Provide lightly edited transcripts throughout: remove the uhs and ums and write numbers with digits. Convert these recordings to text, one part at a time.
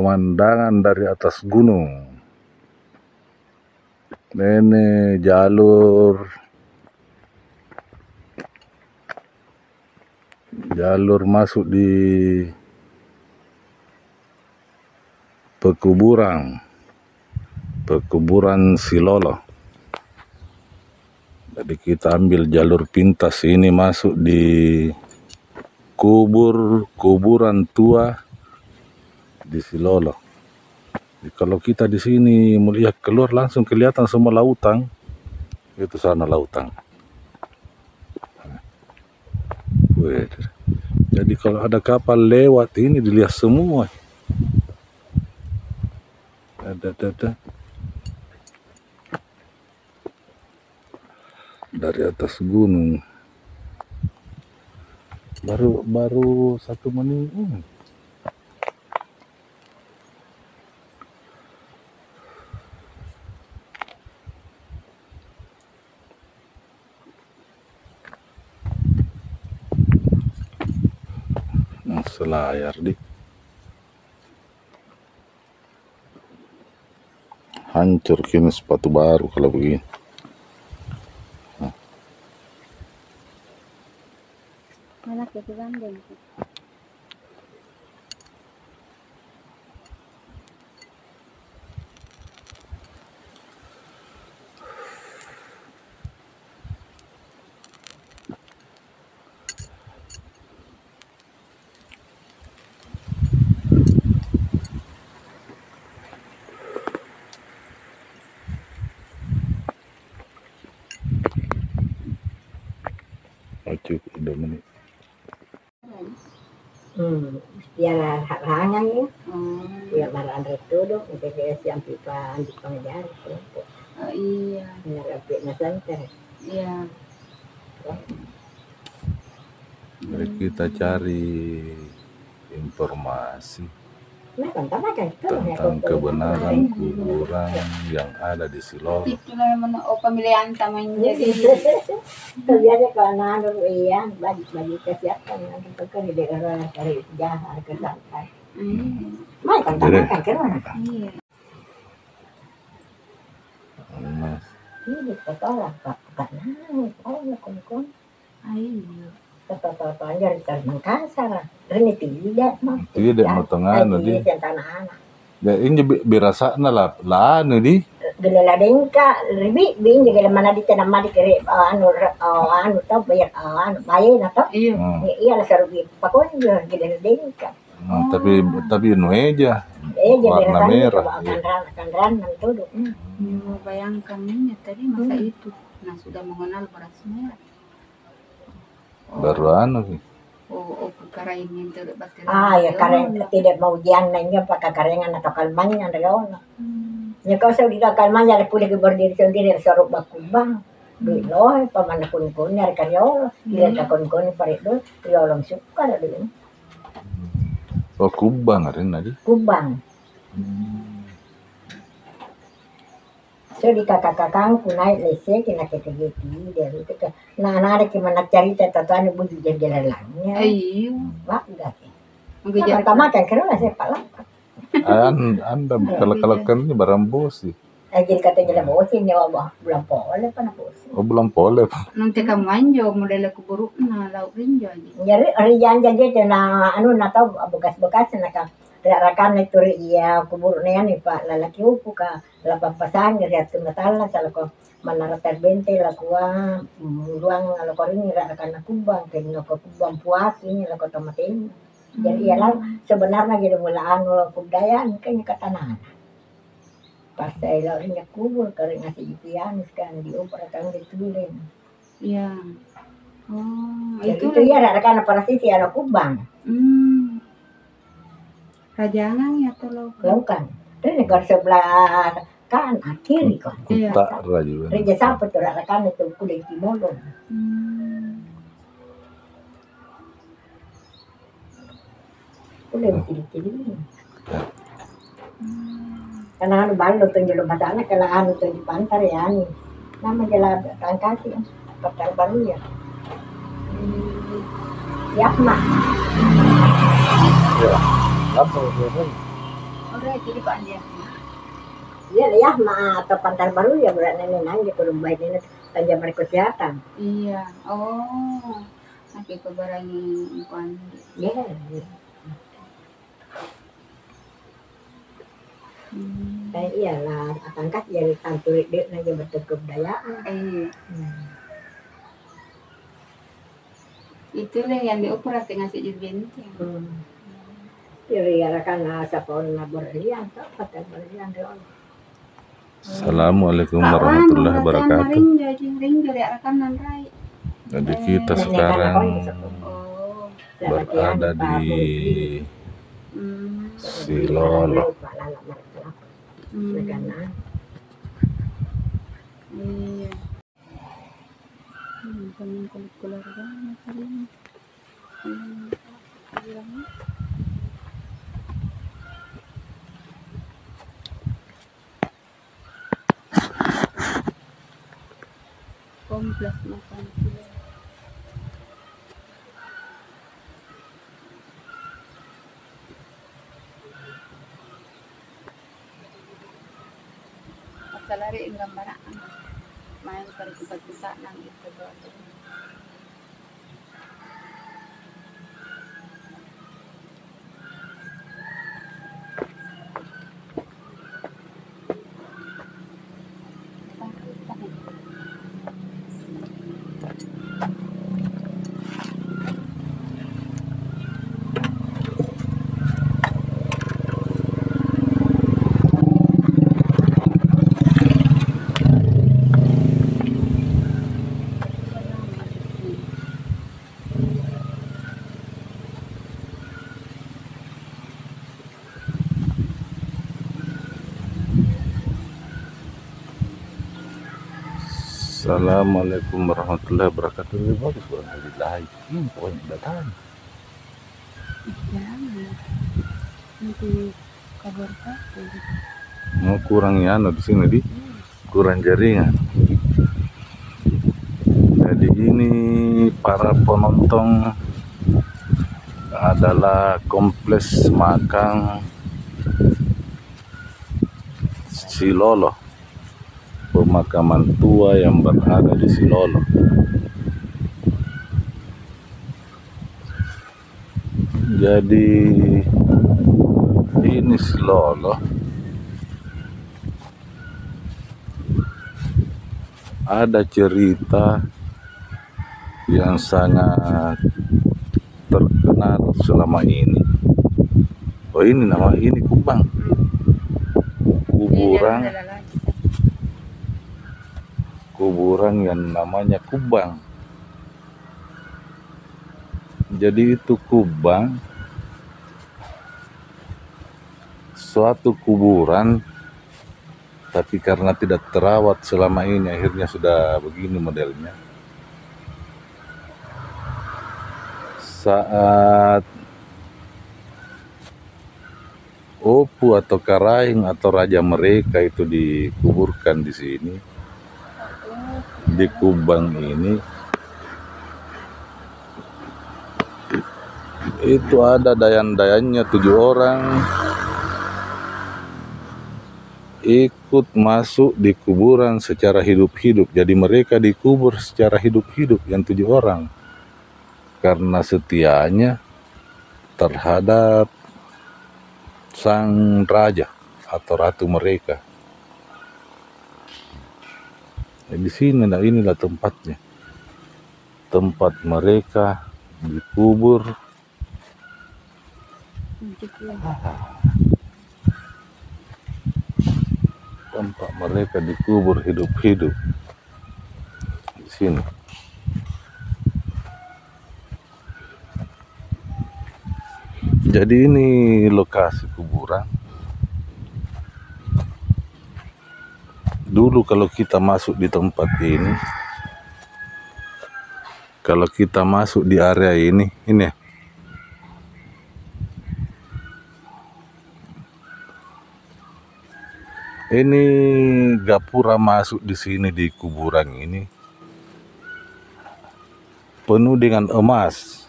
pemandangan dari atas gunung. Ini jalur masuk di pekuburan Silolo. Jadi kita ambil jalur pintas ini masuk di kuburan tua di Silolo. Jadi kalau kita di sini melihat keluar langsung kelihatan semua lautan. Itu sana lautan. Jadi kalau ada kapal lewat ini dilihat semua. Ada. Dari atas gunung. Baru 1 menit. Selayar di hancur kini sepatu baru kalau begini. Anak itu gandeng. Cukup 2 menit. Biar halangan ya. Biar marah itu dong, PPS yang pipa di pengejar. Oh iya. Nyerapin nasanter. Iya. Jadi kita cari informasi tentang kebenaran kuburan yang ada di Silolo. Itulah yang pemilihan sama jadi. Biasanya kalau nandur iya, bagi kesiapan nanti kan di daerah cari jahat ke santai. Makan kan kemana? Iya. Ini kepala pak nang, kon. Iya. Toto anjar karena kasar. Ini tidak mah. Tidak mau tengah nanti. Ini tanah anak. Ya ini birasana lah anu di. Gelala dengka, lebih bing juga mana di tanah madi kere anu tau bayar bayar atau. Iya. Iya lah serugi pokoknya gelala dengka. Tapi nu aja. Warna merah. Kan tuh. Mau bayangkan ini tadi masa itu. Nah sudah mengenal beras merah. Baru anu sih. Perkara ini tidak batin. Ya karena tidak mau ujiannya pakai karengan atau kalmanya ada ono. Ya kau sudah kalmanya ada pulih berdiri sendiri sorok bakubang. Bilo pamana kun nyari karyo, dia takon parit do, riolong suka ada dulu. Oh kubang ada tadi. Kubang. So di kakak-kakang ku naik lese kena ketegeti dari itu nah ada gimana cerita tatuan ibu di jalan-jalannya. Iya. Wah enggak sih. Enggak pertama kan kira saya Pak Lapat. Anda kalau kan ini barang bos sih. Jadi kata jalan bos ini bulan pole apa bos. Oh bulan pole. Nanti kamu manjo model keburu na lauk rinjo aja. Jadi rijan jadi na anu na tahu bekas-bekas na ka rakan itu iya kubur nih Pak lalaki upu ka lapang pasan ngeriat ke matala sala ko manara terbente la kuwa ruang ala ko ring rakan kubang kena ko kubang puas ini la ko tomatin. Jadi ya sebenarnya jadi mulaan kebudayaan kayaknya katanan. Pas saya lalunya kubur karena ngasih pianis kan dioper kan ditulin. Iya. Oh, itu ya rakan para sisi ada kubang. Rajangan ya tolong. Bukan. Terus negara sebelah kan kiri kan. Kuta raja. Raja sampai tuh rakan itu kulit timolo. Kulit kiri. Karena anu balo tuh jelo batana kalau anu tuh di pantar ya anu. Nama jalan kangkasi ya. Pantar baru ya. Yakma. Ya. Apa rai jadi Pak dia. Iya ya, atau Pantar Baru ya berat nenek nanya kurang baik ini tanya mereka kesehatan. Iya. Oh. Nanti kebarangi bukan. Iya. Kayak iyalah, akangkah jadi tanturik dia nanya betul kebudayaan. Iya. Itulah yang diukur hati ngasih jadi benteng. Jadi ya kan siapa orang berlian, Pantar berlian doang. Assalamualaikum warahmatullahi wabarakatuh. Jadi kita sekarang berada di Silolo. Iya. Keluarga kali. Kompleks makan sila. Masalari ang gambaraan. Mayan pagkita ng ito doon. Assalamualaikum warahmatullahi wabarakatuh. Lebih bagus bukan hari lain. Pokoknya datang. Jangan. Nanti kabar apa? Mau kurang ya, di sini di kurang jaringan. Jadi ini para penonton adalah kompleks makam Silolo, pemakaman tua yang berada di Silolo. Jadi ini Silolo ada cerita yang sangat terkenal selama ini. Oh ini nama ini Kubang, kuburan yang namanya Kubang. Jadi itu Kubang, suatu kuburan, tapi karena tidak terawat selama ini akhirnya sudah begini modelnya. Saat Opu atau Karaing atau raja mereka itu dikuburkan di sini, di Kubang ini, itu ada dayan-dayannya 7 orang ikut masuk di kuburan secara hidup-hidup. Jadi mereka dikubur secara hidup-hidup yang 7 orang karena setianya terhadap sang raja atau ratu mereka. Di sini, nah inilah tempatnya, tempat mereka dikubur. Tempat mereka dikubur hidup-hidup di sini. Jadi ini lokasi kuburan. Dulu kalau kita masuk di tempat ini, kalau kita masuk di area ini gapura masuk di sini di kuburan ini penuh dengan emas.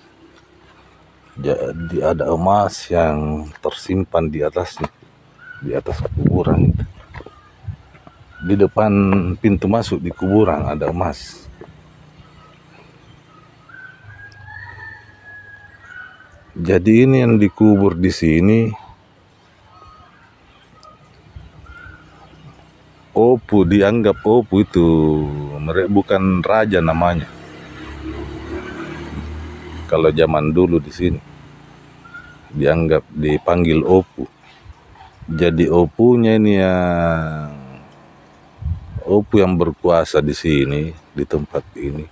Jadi ada emas yang tersimpan di atasnya. di atas kuburan. Di depan pintu masuk di kuburan ada emas. Jadi ini yang dikubur di sini Opu, dianggap Opu itu mereka bukan raja namanya. Kalau zaman dulu di sini dianggap dipanggil Opu. Jadi Opunya ini Opu yang berkuasa di sini, di tempat ini.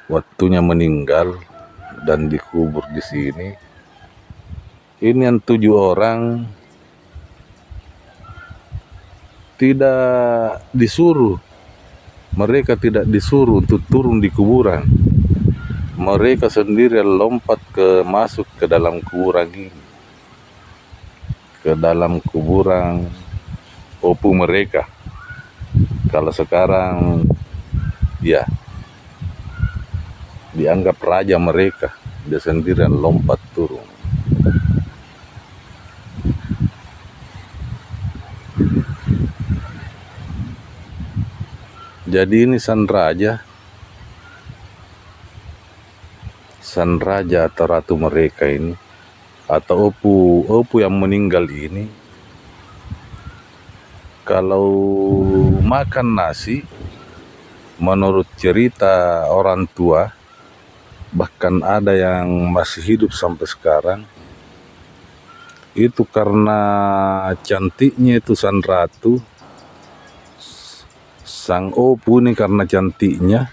Waktunya meninggal dan dikubur di sini. Ini yang 7 orang tidak disuruh. Mereka tidak disuruh untuk turun di kuburan. Mereka sendiri lompat masuk ke dalam kuburan ini. Ke dalam kuburan Opu mereka. Kalau sekarang ya dianggap raja mereka, dia sendirian lompat turun. Jadi ini sang raja atau ratu mereka ini, atau Opu yang meninggal ini, kalau makan nasi, menurut cerita orang tua, bahkan ada yang masih hidup sampai sekarang, itu karena cantiknya itu sang ratu, sang Opu ini karena cantiknya,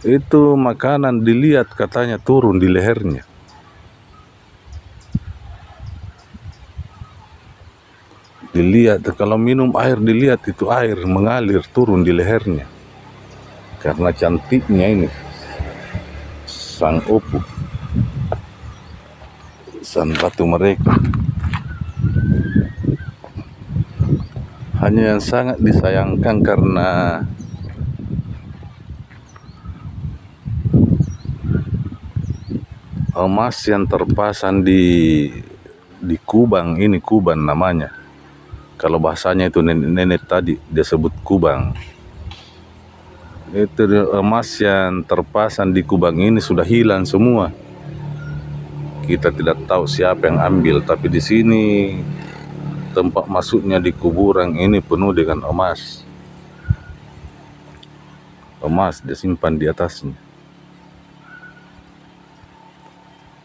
itu makanan dilihat katanya turun di lehernya. Dilihat, kalau minum air dilihat itu air mengalir turun di lehernya. Karena cantiknya ini sang Opu, sang ratu mereka. Hanya yang sangat disayangkan karena emas yang terpasang di kubang ini, kuban namanya. Kalau bahasanya itu nenek tadi dia sebut kubang. Itu emas yang terpasang di kubang ini sudah hilang semua. Kita tidak tahu siapa yang ambil, tapi di sini tempat masuknya di kuburan ini penuh dengan emas. Emas disimpan di atasnya.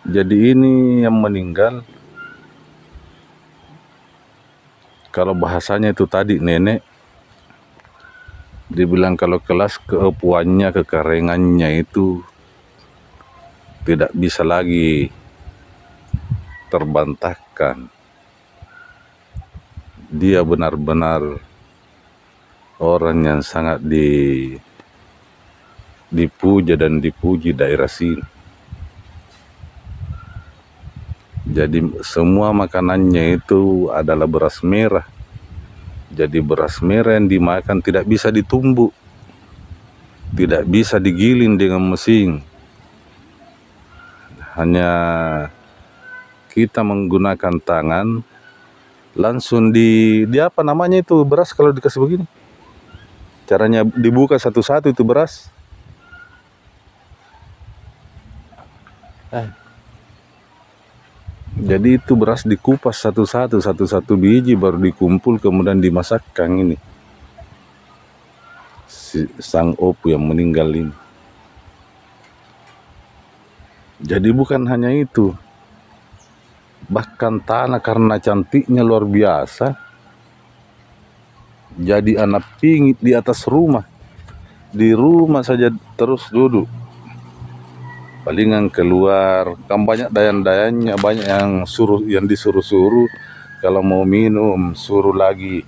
Jadi ini yang meninggal, kalau bahasanya itu tadi nenek, dibilang kalau kelas keopuannya, kekarengannya itu tidak bisa lagi terbantahkan. Dia benar-benar orang yang sangat dipuja dan dipuji daerah sini. Jadi semua makanannya itu adalah beras merah. Jadi beras merah yang dimakan tidak bisa ditumbuk, tidak bisa digiling dengan mesin. Hanya kita menggunakan tangan, langsung di apa namanya itu beras kalau dikasih begini. Caranya dibuka satu-satu itu beras. Jadi itu beras dikupas satu-satu biji baru dikumpul kemudian dimasakkan ini. Sang Opu yang meninggal ini. Jadi bukan hanya itu. Bahkan tanah karena cantiknya luar biasa. Jadi anak pingit di atas rumah. Di rumah saja terus duduk. Palingan keluar, kan banyak dayan-dayannya, banyak yang disuruh-suruh. Kalau mau minum, suruh lagi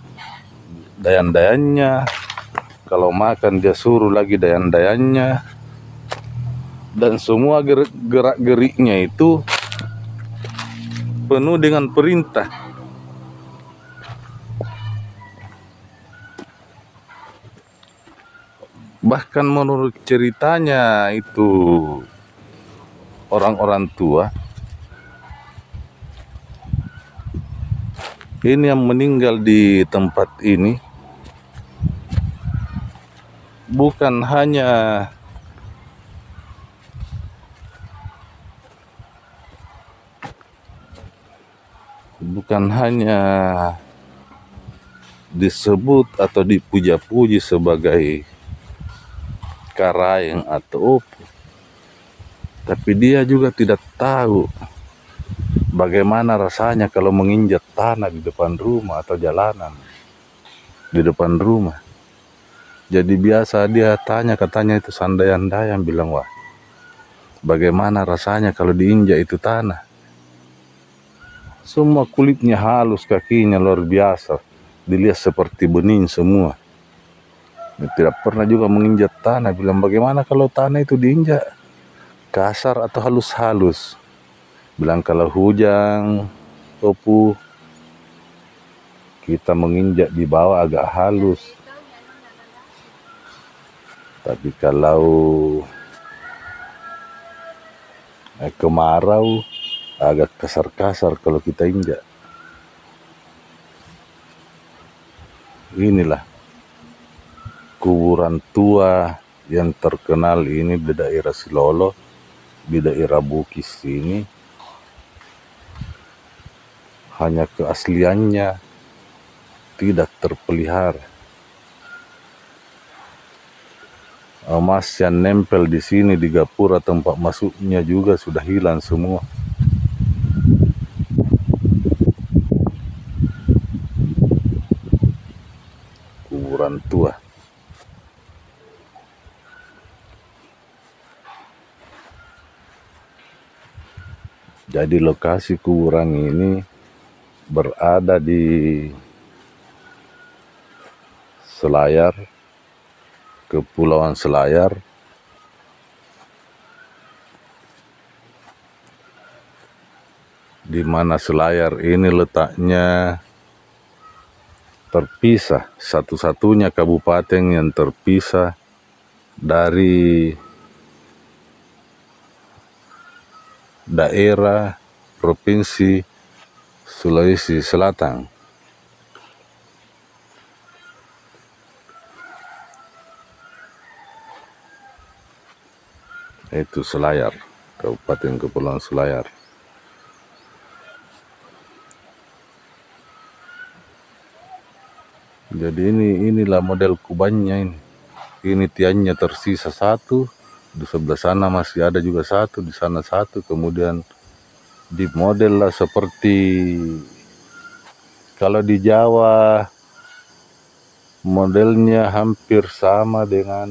dayan-dayannya. Kalau makan, dia suruh lagi dayan-dayannya. Dan semua gerak-geriknya itu penuh dengan perintah. Bahkan menurut ceritanya itu orang-orang tua, Ini yang meninggal di tempat ini bukan hanya disebut atau dipuja-puji sebagai karaeng atau opo, tapi dia juga tidak tahu bagaimana rasanya kalau menginjak tanah di depan rumah atau jalanan di depan rumah. Jadi biasa dia katanya itu sandai-andai yang bilang, wah bagaimana rasanya kalau diinjak itu tanah. Semua kulitnya halus, kakinya luar biasa, dilihat seperti bening semua. Dia tidak pernah juga menginjak tanah. Bilang bagaimana kalau tanah itu diinjak kasar atau halus-halus. Bilang kalau hujan, topu, kita menginjak di bawah agak halus. Tapi kalau kemarau agak kasar-kasar kalau kita injak. Inilah kuburan tua yang terkenal ini di daerah Silolo, di daerah Bukis ini. Hanya keasliannya tidak terpelihara. Emas yang nempel di sini di gapura tempat masuknya juga sudah hilang semua. Kuburan tua. Jadi lokasi kuburan ini berada di Selayar, Kepulauan Selayar, di mana Selayar ini letaknya terpisah, satu-satunya kabupaten yang terpisah dari daerah Provinsi Sulawesi Selatan. Itu Selayar, Kabupaten Kepulauan Selayar. Jadi inilah model kubannya ini. Ini tiangnya tersisa satu, di sebelah sana masih ada juga satu, di sana satu, kemudian di model lah seperti kalau di Jawa modelnya hampir sama dengan,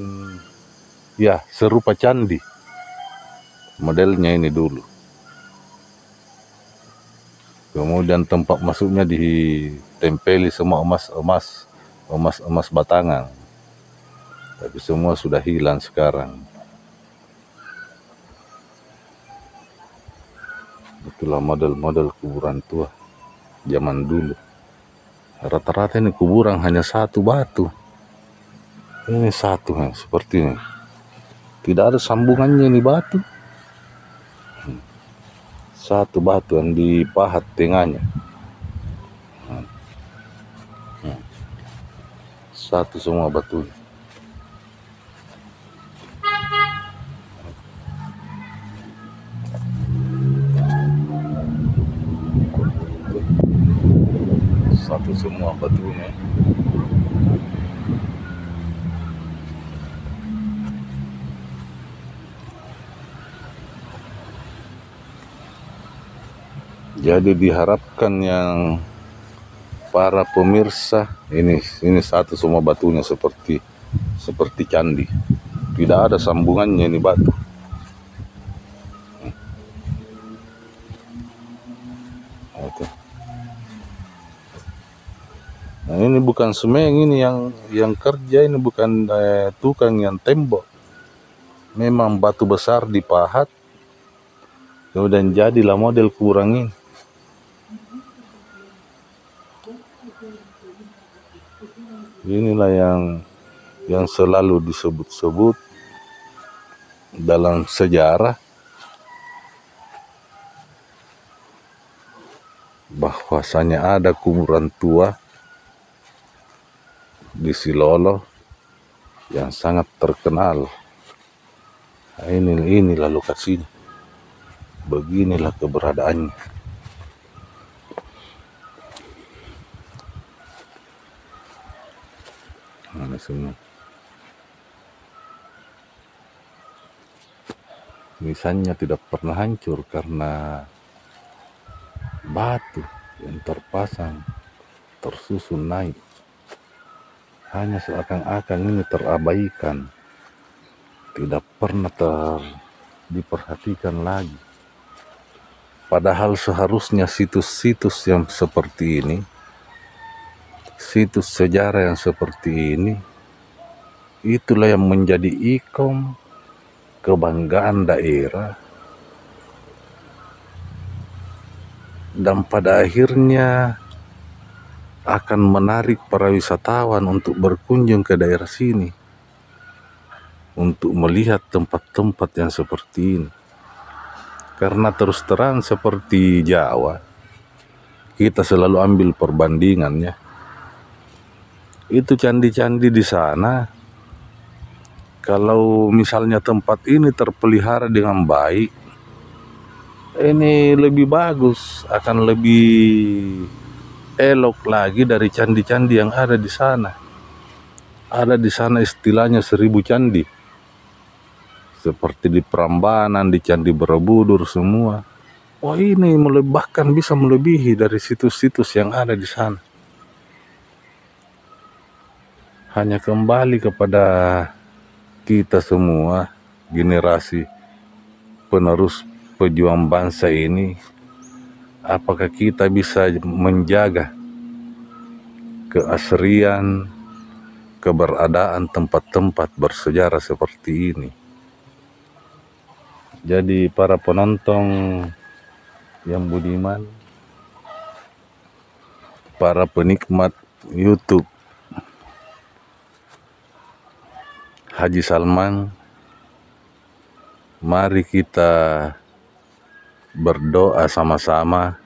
ya serupa candi modelnya ini dulu. Kemudian tempat masuknya ditempeli semua emas batangan, tapi semua sudah hilang sekarang. Itulah model-model kuburan tua zaman dulu. Rata-rata ini kuburan hanya satu batu. Ini satu seperti ini. Tidak ada sambungannya ini batu. Satu batu yang dipahat tengahnya. Satu semua batu. Satu semua batunya. Jadi diharapkan yang para pemirsa ini satu semua batunya seperti candi. Tidak ada sambungannya ini batu. Nah, ini bukan semeng, ini yang kerja ini bukan tukang yang tembok. Memang batu besar dipahat, kemudian jadilah model kuburan ini. Inilah yang selalu disebut-sebut dalam sejarah bahwa bahwasanya ada kuburan tua di Silolo yang sangat terkenal. Nah, inilah lokasinya. Beginilah keberadaannya. Mana semua. Misalnya tidak pernah hancur karena batu yang terpasang tersusun naik. Hanya seakan-akan ini terabaikan, tidak pernah diperhatikan lagi. Padahal seharusnya situs-situs yang seperti ini, situs sejarah yang seperti ini, itulah yang menjadi ikon kebanggaan daerah, dan pada akhirnya akan menarik para wisatawan untuk berkunjung ke daerah sini, untuk melihat tempat-tempat yang seperti ini. Karena terus terang seperti Jawa, kita selalu ambil perbandingannya. Itu candi-candi di sana, kalau misalnya tempat ini terpelihara dengan baik, ini lebih bagus, akan lebih elok lagi dari candi-candi yang ada di sana. Ada di sana istilahnya 1000 candi. Seperti di Prambanan, di Candi Borobudur semua. Wah, ini bahkan bisa melebihi dari situs-situs yang ada di sana. Hanya kembali kepada kita semua, generasi penerus pejuang bangsa ini, apakah kita bisa menjaga keasrian, keberadaan tempat-tempat bersejarah seperti ini. Jadi para penonton yang budiman, para penikmat YouTube Haji Salman, mari kita berdoa sama-sama.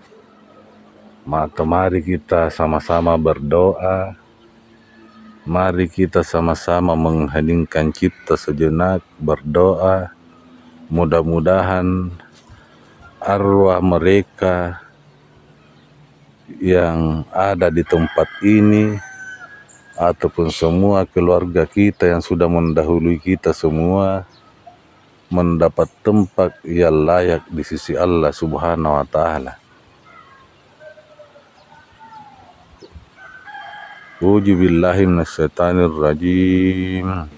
Mari kita sama-sama berdoa. Mari kita sama-sama mengheningkan cipta sejenak, berdoa. Mudah-mudahan arwah mereka yang ada di tempat ini, ataupun semua keluarga kita yang sudah mendahului kita semua, mendapat tempat yang layak di sisi Allah Subhanahu wa Ta'ala. Ujubillahi minasyaitanirrajim.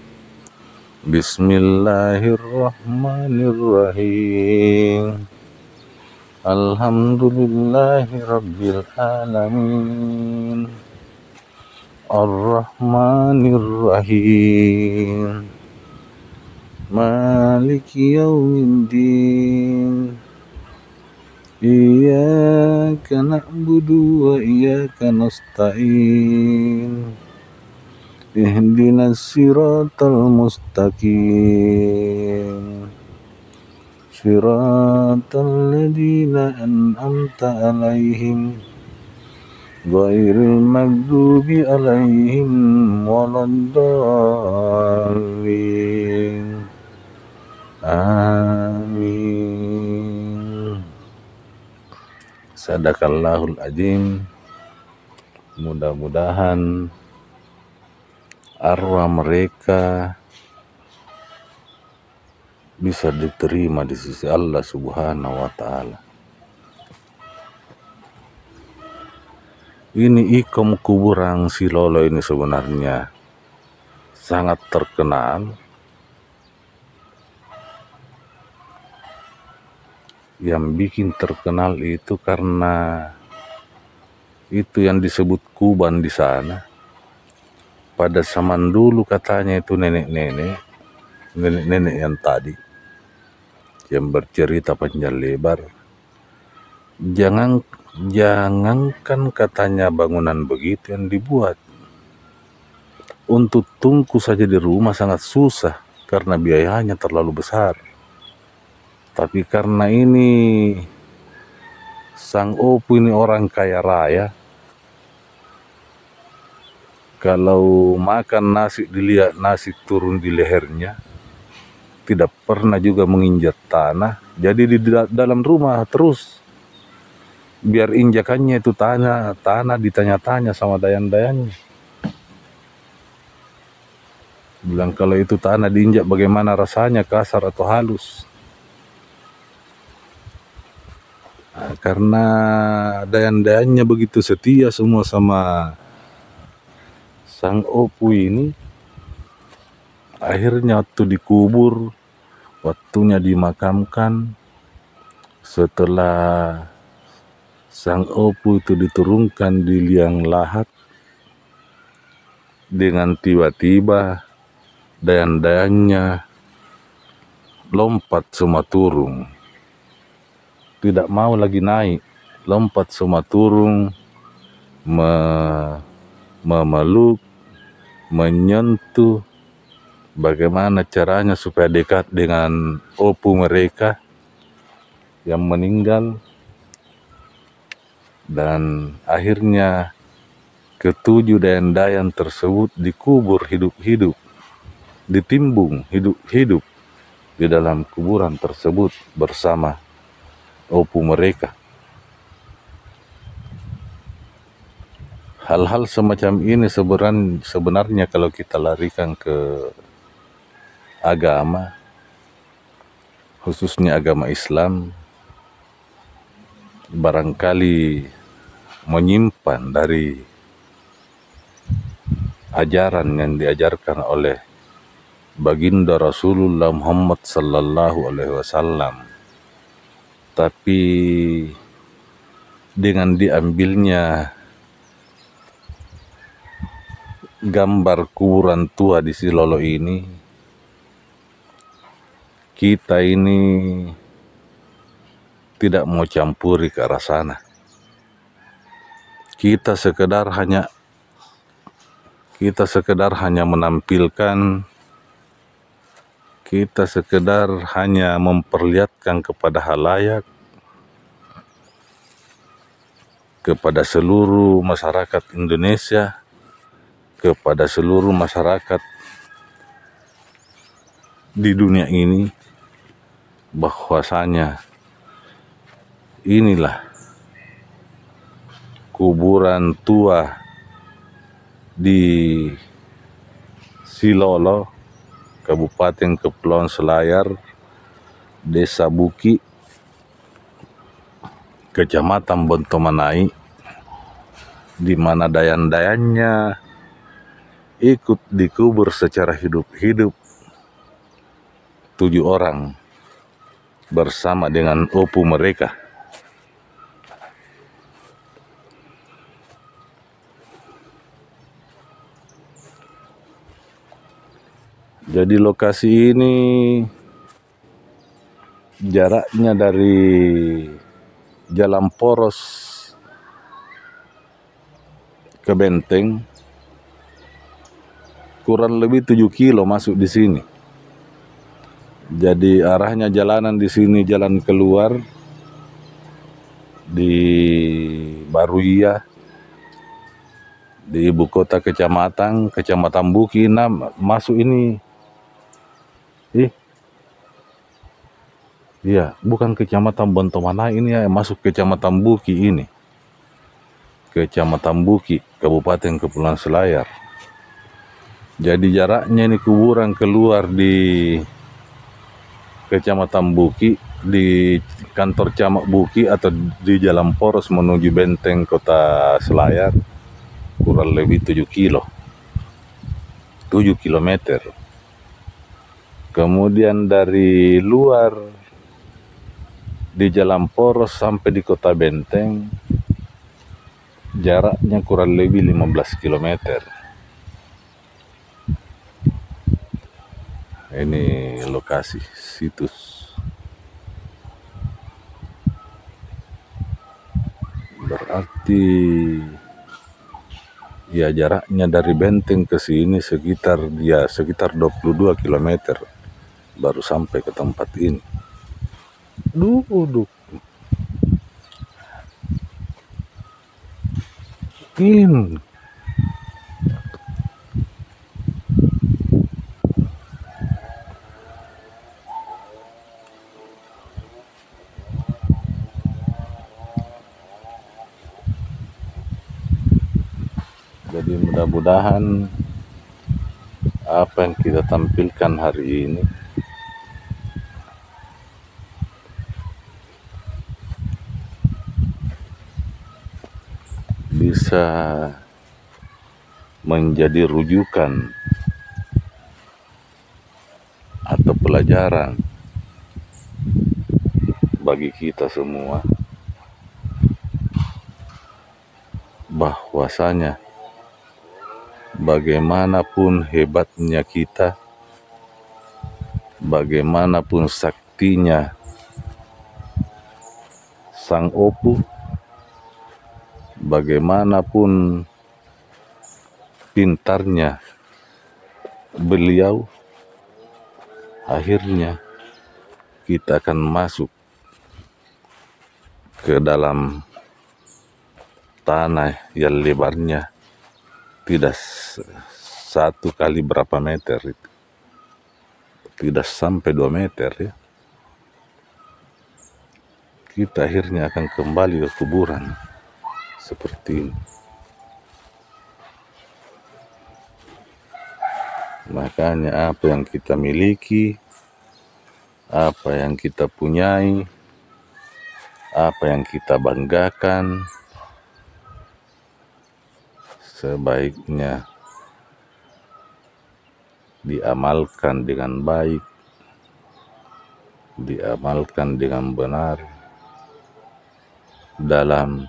Bismillahirrahmanirrahim. Alhamdulillahi rabbil alamin. Ar-Rahmanir-Rahim. Maliki yaumiddin. Iyyaka na'budu wa iyyaka nasta'in. Ihdinas siratal mustaqim. Siratal ladzina an'amta 'alaihim ghairil maghdubi 'alaihim waladdallin. Amin. Sadaqallahul azim. Mudah-mudahan arwah mereka bisa diterima di sisi Allah Subhanahu wa Ta'ala. Ini ikon kuburan Silolo ini sebenarnya sangat terkenal. Yang bikin terkenal itu karena itu yang disebut kuban di sana. Pada zaman dulu katanya itu nenek-nenek yang tadi yang bercerita panjang lebar. Jangankan katanya bangunan begitu yang dibuat, untuk tungku saja di rumah sangat susah karena biayanya terlalu besar. Tapi karena ini Sang Opu ini orang kaya raya. Kalau makan nasi, dilihat nasi turun di lehernya, tidak pernah juga menginjak tanah. Jadi di dalam rumah terus, biar injakannya itu tanah ditanya-tanya sama dayan-dayannya. Bilang kalau itu tanah diinjak bagaimana rasanya, kasar atau halus. Nah, karena dayan-dayannya begitu setia semua sama Sang Opu ini, akhirnya waktu dikubur, waktunya dimakamkan, setelah Sang Opu itu diturunkan di liang lahat, dengan tiba-tiba dayan-dayannya lompat semua turun. Tidak mau lagi naik, lompat semua turun, memeluk, menyentuh, bagaimana caranya supaya dekat dengan Opu mereka yang meninggal. Dan akhirnya ketujuh dayan-dayan tersebut dikubur hidup-hidup, ditimbung hidup-hidup di dalam kuburan tersebut bersama Opu mereka. Hal-hal semacam ini sebenarnya kalau kita larikan ke agama, khususnya agama Islam, barangkali menyimpan dari ajaran yang diajarkan oleh baginda Rasulullah Muhammad sallallahu alaihi wasallam. Tapi dengan diambilnya gambar kuburan tua di Silolo ini, kita ini tidak mau campuri ke arah sana. Kita sekedar hanya menampilkan, kita sekedar hanya memperlihatkan kepada halayak, kepada seluruh masyarakat Indonesia, kepada seluruh masyarakat di dunia ini, bahwasanya inilah kuburan tua di Silolo, Kabupaten Kepulauan Selayar, Desa Buki, Kecamatan Bontomanai, di mana dayan-dayannya ikut dikubur secara hidup-hidup 7 orang bersama dengan Opu mereka. Jadi lokasi ini jaraknya dari Jalan Poros ke Benteng kurang lebih 7 kilo masuk di sini. Jadi arahnya jalanan di sini jalan keluar di Baruia, di ibu kota Kecamatan Buki. Masuk ini. Iya, bukan Kecamatan Bontomanai ini ya, masuk Kecamatan Buki ini. Kecamatan Buki, Kabupaten Kepulauan Selayar. Jadi jaraknya ini kuburan keluar di Kecamatan Buki, di kantor Camat Buki atau di Jalan Poros menuju Benteng Kota Selayar, kurang lebih 7 kilometer. Kemudian dari luar di Jalan Poros sampai di Kota Benteng jaraknya kurang lebih 15 kilometer. Ini lokasi situs. Berarti ya jaraknya dari Benteng ke sini sekitar 22 kilometer baru sampai ke tempat ini. Duduk. miskin. Jadi mudah-mudahan apa yang kita tampilkan hari ini bisa menjadi rujukan atau pelajaran bagi kita semua, bahwasanya bagaimanapun hebatnya kita, bagaimanapun saktinya Sang Opu, bagaimanapun pintarnya beliau, akhirnya kita akan masuk ke dalam tanah yang lebarnya tidak 1 kali berapa meter itu, tidak sampai 2 meter ya. Kita akhirnya akan kembali ke kuburan seperti ini. Makanya apa yang kita miliki, apa yang kita punyai, apa yang kita banggakan, sebaiknya diamalkan dengan baik, diamalkan dengan benar dalam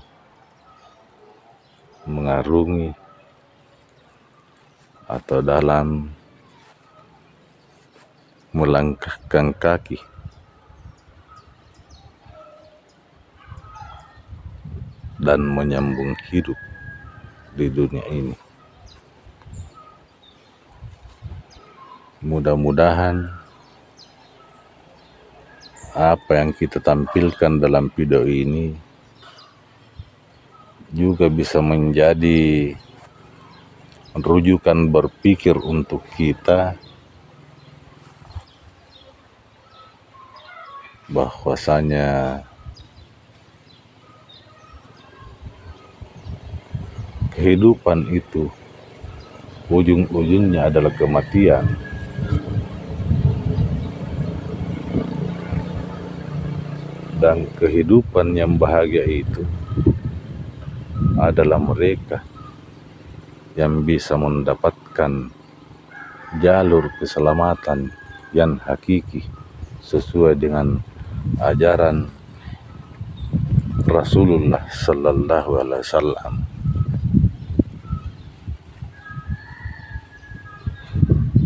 mengarungi atau dalam melangkahkan kaki dan menyambung hidup di dunia ini. Mudah-mudahan apa yang kita tampilkan dalam video ini juga bisa menjadi rujukan berpikir untuk kita, bahwasanya kehidupan itu ujung-ujungnya adalah kematian. Dan kehidupan yang bahagia itu adalah mereka yang bisa mendapatkan jalur keselamatan yang hakiki sesuai dengan ajaran Rasulullah Sallallahu Alaihi Wasallam.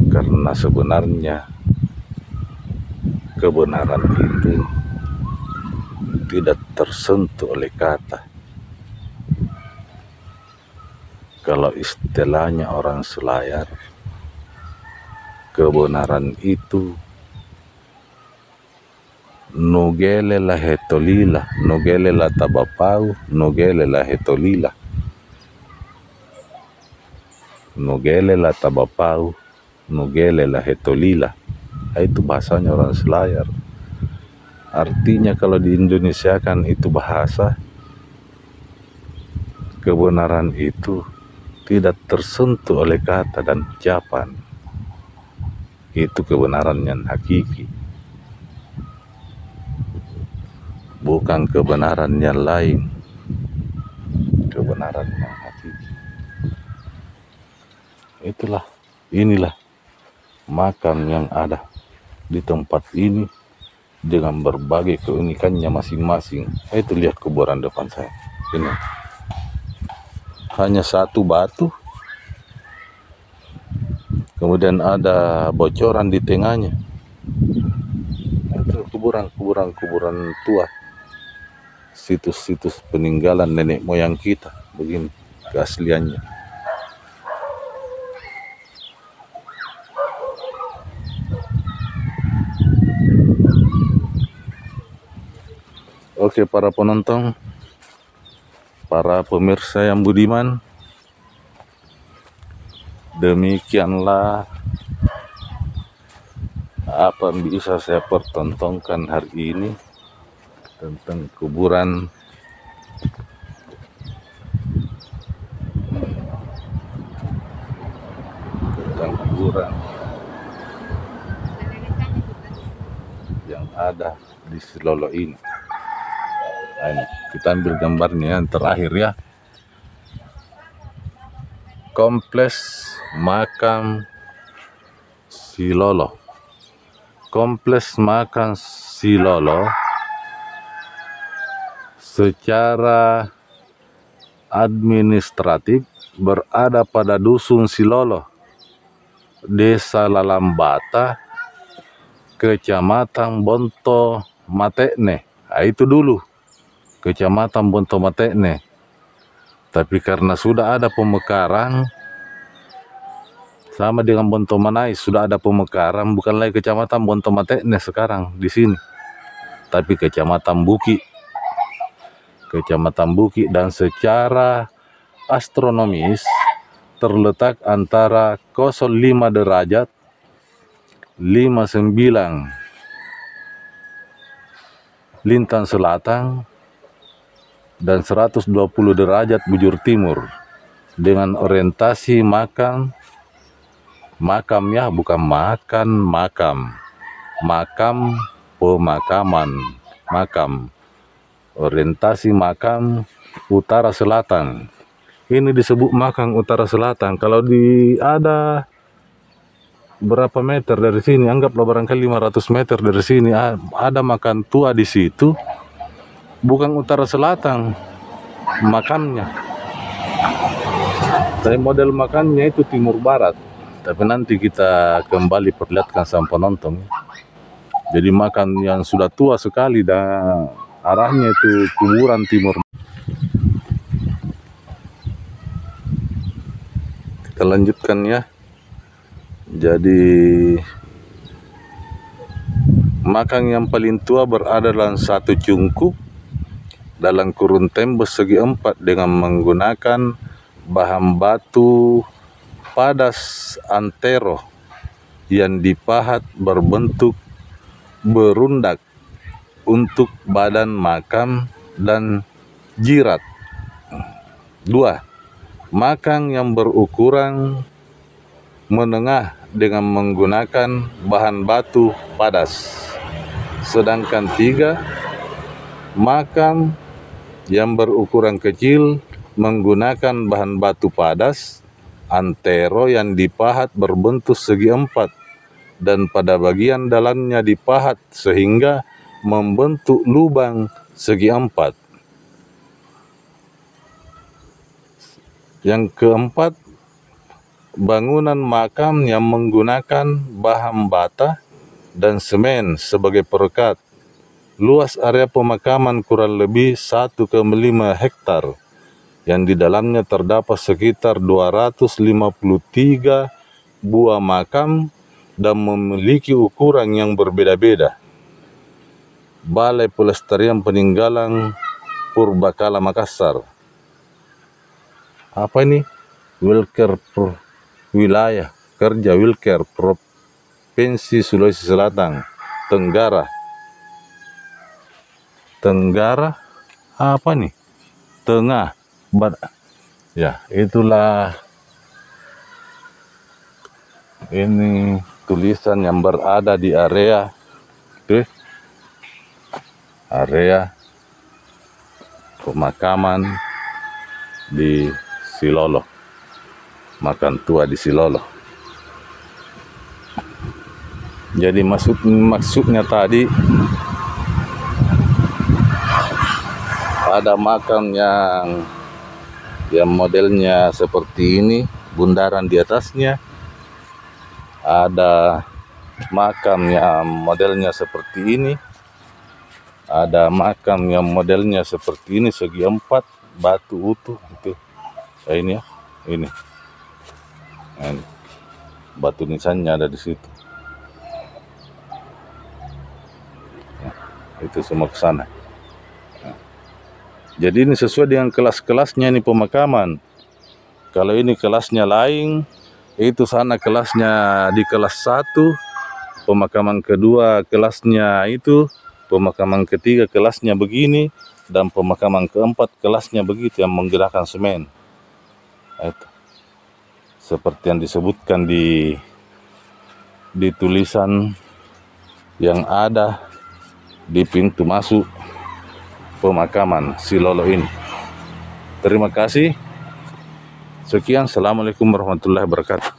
Karena sebenarnya kebenaran itu tidak tersentuh oleh kata. Kalau istilahnya orang Selayar, kebenaran itu nugele la hetolila, nugele la tabapau, nugele la hetolila, nugele la tabapau, nugele la hetolila. Itu bahasanya orang Selayar. Artinya kalau di Indonesia kan itu bahasa, kebenaran itu tidak tersentuh oleh kata dan ucapan. Itu kebenaran yang hakiki, bukan kebenaran yang lain, kebenaran yang hakiki. Inilah makam yang ada di tempat ini dengan berbagai keunikannya masing-masing. Itu lihat kuburan depan saya ini, hanya satu batu, kemudian ada bocoran di tengahnya. Itu kuburan tua, situs-situs peninggalan nenek moyang kita. Begini keasliannya. Oke, para penonton, para pemirsa yang budiman, Demikianlah apa yang bisa saya pertontonkan hari ini tentang kuburan yang ada di Silolo ini. Nah, ini kita ambil gambarnya yang terakhir ya. Kompleks Makam Silolo. Kompleks Makam Silolo secara administratif berada pada Dusun Silolo, Desa Lalambata, Kecamatan Bonto Matekne. Nah, itu dulu Kecamatan Bonto Matekne. Tapi karena sudah ada pemekaran, sama dengan Bonto Manai, sudah ada pemekaran, bukan lagi Kecamatan Bonto Matekne sekarang di sini, tapi Kecamatan Buki. Kecamatan Buki, dan secara astronomis terletak antara 05 derajat 59 lintang selatan dan 120 derajat bujur timur, dengan orientasi makam ya, bukan makan makam, makam pemakaman, makam, orientasi makam utara selatan. Ini disebut makam utara selatan. Kalau ada berapa meter dari sini, anggaplah barangkali 500 meter dari sini, ada makam tua di situ. Bukan utara selatan makamnya, tapi model makamnya itu timur barat. Tapi nanti kita kembali perlihatkan sama penonton. Jadi makam yang sudah tua sekali dan arahnya itu kuburan timur. Kita lanjutkan ya. Jadi makam yang paling tua berada dalam satu cungkup dalam kurun tembus segi 4 dengan menggunakan bahan batu padas antero yang dipahat berbentuk berundak untuk badan makam dan jirat. 2. Makam yang berukuran menengah dengan menggunakan bahan batu padas. Sedangkan 3. Makam yang berukuran kecil menggunakan bahan batu padas antero yang dipahat berbentuk segi 4 dan pada bagian dalamnya dipahat sehingga membentuk lubang segi 4. Yang keempat, bangunan makam yang menggunakan bahan bata dan semen sebagai perekat. Luas area pemakaman kurang lebih 1,5 hektar, yang di dalamnya terdapat sekitar 253 buah makam dan memiliki ukuran yang berbeda-beda. Balai Pelestarian Peninggalan Purbakala Makassar. Apa ini? Wilker Wilayah Kerja Wilker Provinsi Sulawesi Selatan Tenggara apa nih? Tengah. Ya, itulah ini tulisan yang berada di area pemakaman di Silolo, makam tua di Silolo. Jadi maksudnya tadi ada makam yang modelnya seperti ini, bundaran di atasnya. Ada makam yang modelnya seperti ini. Ada makam yang modelnya seperti ini, segi 4, batu utuh itu. Ini ya, ini. Nah, ini. Batu nisannya ada di situ. Nah, itu semua ke sana. Jadi ini sesuai dengan kelas-kelasnya ini pemakaman. Kalau ini kelasnya lain, Itu sana kelasnya di kelas 1, pemakaman kedua kelasnya itu, pemakaman ketiga kelasnya begini, dan pemakaman keempat kelasnya begitu yang menggerakkan semen. Itu seperti yang disebutkan di tulisan yang ada di pintu masuk pemakaman Silolo ini. Terima kasih. Sekian, assalamualaikum warahmatullahi wabarakatuh.